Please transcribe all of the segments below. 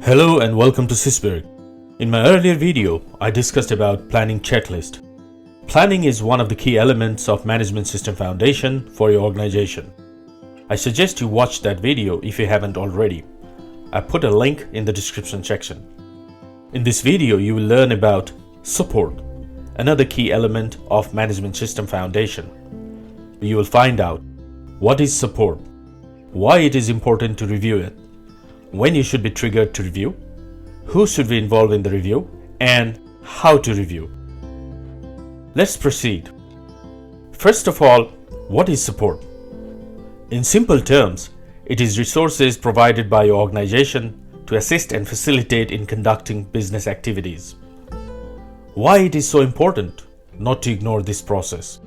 Hello and welcome to Sisberg. In my earlier video, I discussed about planning checklist. Planning is one of the key elements of Management System Foundation for your organization. I suggest you watch that video if you haven't already. I put a link in the description section. In this video, you will learn about support, another key element of Management System Foundation. You will find out what is support, why it is important to review it, when you should be triggered to review, who should be involved in the review, and how to review. Let's proceed. First of all, what is support? In simple terms, it is resources provided by your organization to assist and facilitate in conducting business activities. Why it is so important not to ignore this process?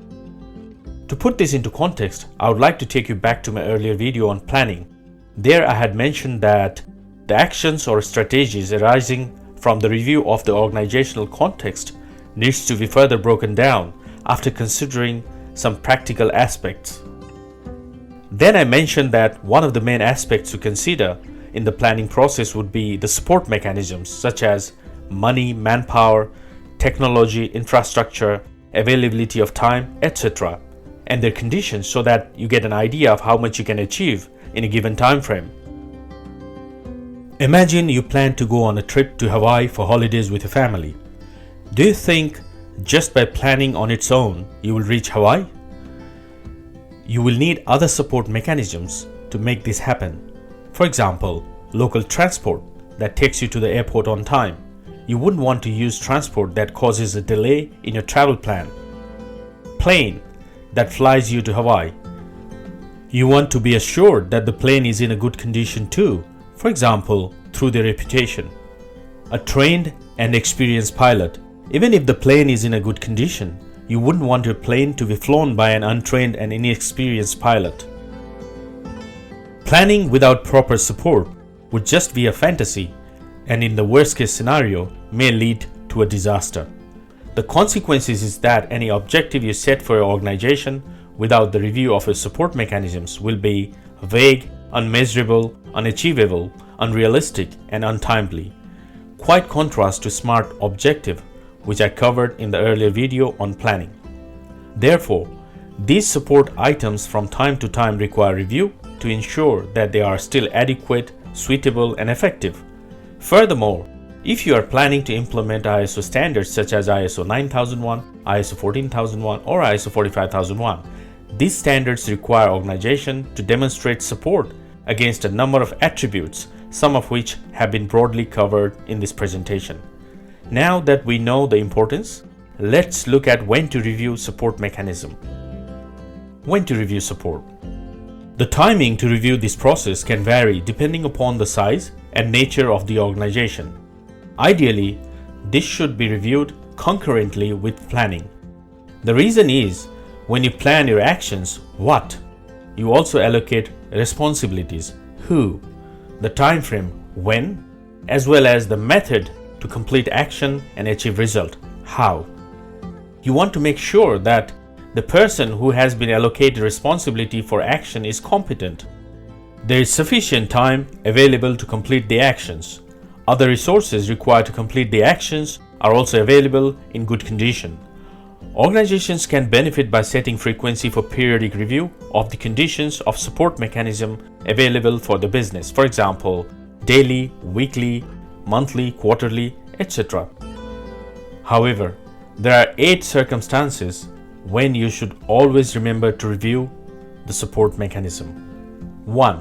To put this into context, I would like to take you back to my earlier video on planning. There I had mentioned that the actions or strategies arising from the review of the organizational context needs to be further broken down after considering some practical aspects. Then I mentioned that one of the main aspects to consider in the planning process would be the support mechanisms such as money, manpower, technology, infrastructure, availability of time, etc., and their conditions so that you get an idea of how much you can achieve in a given time frame. Imagine you plan to go on a trip to Hawaii for holidays with your family. Do you think just by planning on its own you will reach Hawaii? You will need other support mechanisms to make this happen. For example, local transport that takes you to the airport on time. You wouldn't want to use transport that causes a delay in your travel plan. Plane that flies you to Hawaii. You want to be assured that the plane is in a good condition too, for example, through their reputation. A trained and experienced pilot. Even if the plane is in a good condition, you wouldn't want your plane to be flown by an untrained and inexperienced pilot. Planning without proper support would just be a fantasy, and in the worst case scenario, may lead to a disaster. The consequences is that any objective you set for your organization without the review of your support mechanisms will be vague, unmeasurable, unachievable, unrealistic, and untimely. Quite contrast to SMART objective, which I covered in the earlier video on planning. Therefore, these support items from time to time require review to ensure that they are still adequate, suitable, and effective. Furthermore, if you are planning to implement ISO standards such as ISO 9001, ISO 14001, or ISO 45001, these standards require organization to demonstrate support against a number of attributes, some of which have been broadly covered in this presentation. Now that we know the importance, let's look at when to review support mechanism. When to review support. The timing to review this process can vary depending upon the size and nature of the organization. Ideally, this should be reviewed concurrently with planning. The reason is, when you plan your actions, what? You also allocate responsibilities, who, the time frame, when, as well as the method to complete action and achieve result, how. You want to make sure that the person who has been allocated responsibility for action is competent. There is sufficient time available to complete the actions. Other resources required to complete the actions are also available in good condition. Organizations can benefit by setting frequency for periodic review of the conditions of support mechanism available for the business. For example, daily, weekly, monthly, quarterly, etc. However, there are 8 circumstances when you should always remember to review the support mechanism. 1.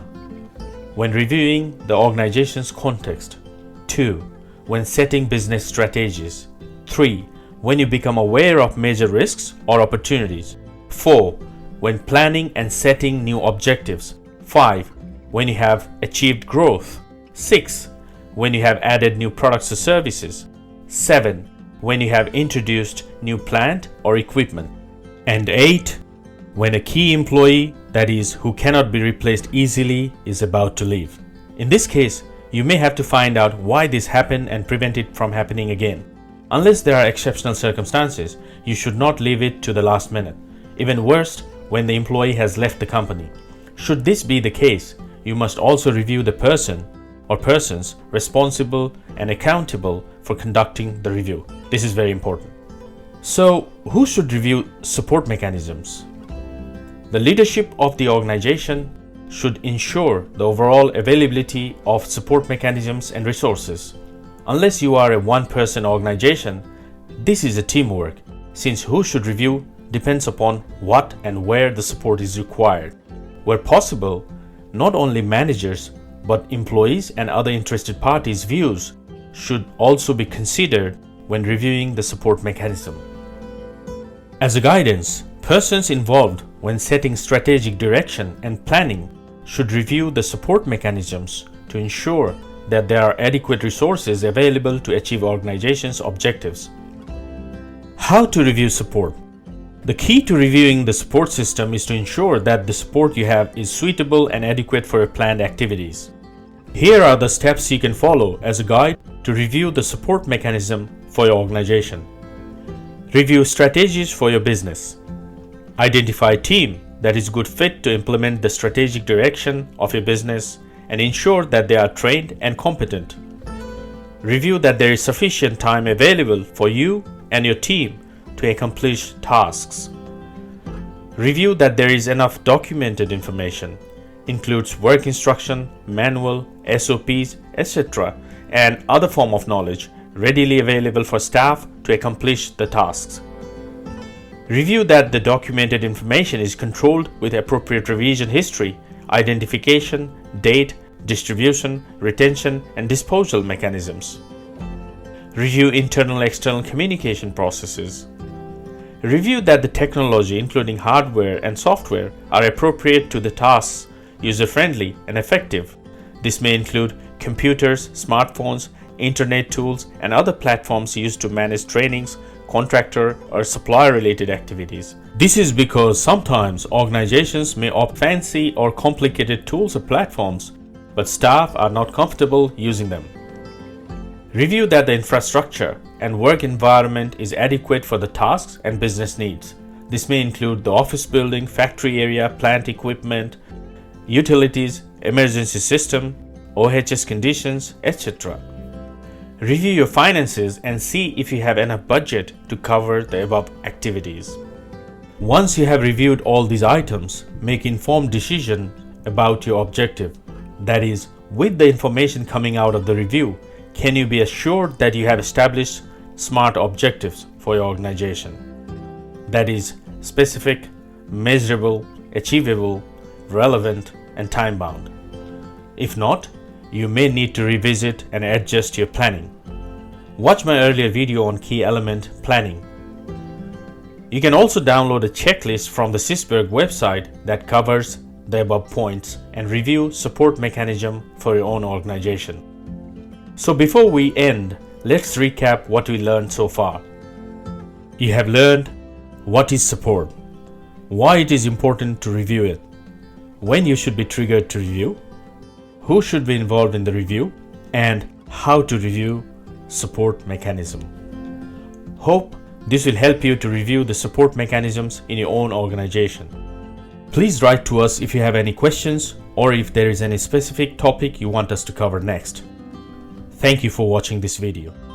When reviewing the organization's context. 2. When setting business strategies. 3. When you become aware of major risks or opportunities. 4. When planning and setting new objectives. 5. When you have achieved growth. 6. When you have added new products or services. 7. When you have introduced new plant or equipment. And 8. When a key employee, that is, who cannot be replaced easily, is about to leave. In this case, you may have to find out why this happened and prevent it from happening again. Unless there are exceptional circumstances, you should not leave it to the last minute. Even worse, when the employee has left the company. Should this be the case, you must also review the person or persons responsible and accountable for conducting the review. This is very important. So, who should review support mechanisms? The leadership of the organization should ensure the overall availability of support mechanisms and resources. Unless you are a one-person organization, this is a teamwork, since who should review depends upon what and where the support is required. Where possible, not only managers but employees and other interested parties' views should also be considered when reviewing the support mechanism. As a guidance, persons involved when setting strategic direction and planning should review the support mechanisms to ensure that there are adequate resources available to achieve organization's objectives. How to review support? The key to reviewing the support system is to ensure that the support you have is suitable and adequate for your planned activities. Here are the steps you can follow as a guide to review the support mechanism for your organization. Review strategies for your business. Identify a team that is good fit to implement the strategic direction of your business and ensure that they are trained and competent. Review that there is sufficient time available for you and your team to accomplish tasks. Review that there is enough documented information, includes work instruction, manual, SOPs, etc., and other form of knowledge readily available for staff to accomplish the tasks. Review that the documented information is controlled with appropriate revision history, identification, date, distribution, retention, and disposal mechanisms. Review internal-external communication processes. Review that the technology, including hardware and software, are appropriate to the tasks, user-friendly, and effective. This may include computers, smartphones, internet tools, and other platforms used to manage trainings, contractor, or supplier-related activities. This is because sometimes organizations may opt fancy or complicated tools or platforms, but staff are not comfortable using them. Review that the infrastructure and work environment is adequate for the tasks and business needs. This may include the office building, factory area, plant equipment, utilities, emergency system, OHS conditions, etc. Review your finances and see if you have enough budget to cover the above activities. Once you have reviewed all these items, make informed decision about your objective. That is, with the information coming out of the review, can you be assured that you have established SMART objectives for your organization? That is, specific, measurable, achievable, relevant, and time-bound. If not, you may need to revisit and adjust your planning. Watch my earlier video on key element planning. You can also download a checklist from the CISBERG website that covers the above points and review support mechanism for your own organization. So before we end, let's recap what we learned so far. You have learned what is support, why it is important to review it, when you should be triggered to review, who should be involved in the review, and how to review support mechanism. Hope this will help you to review the support mechanisms in your own organization. Please write to us if you have any questions or if there is any specific topic you want us to cover next. Thank you for watching this video.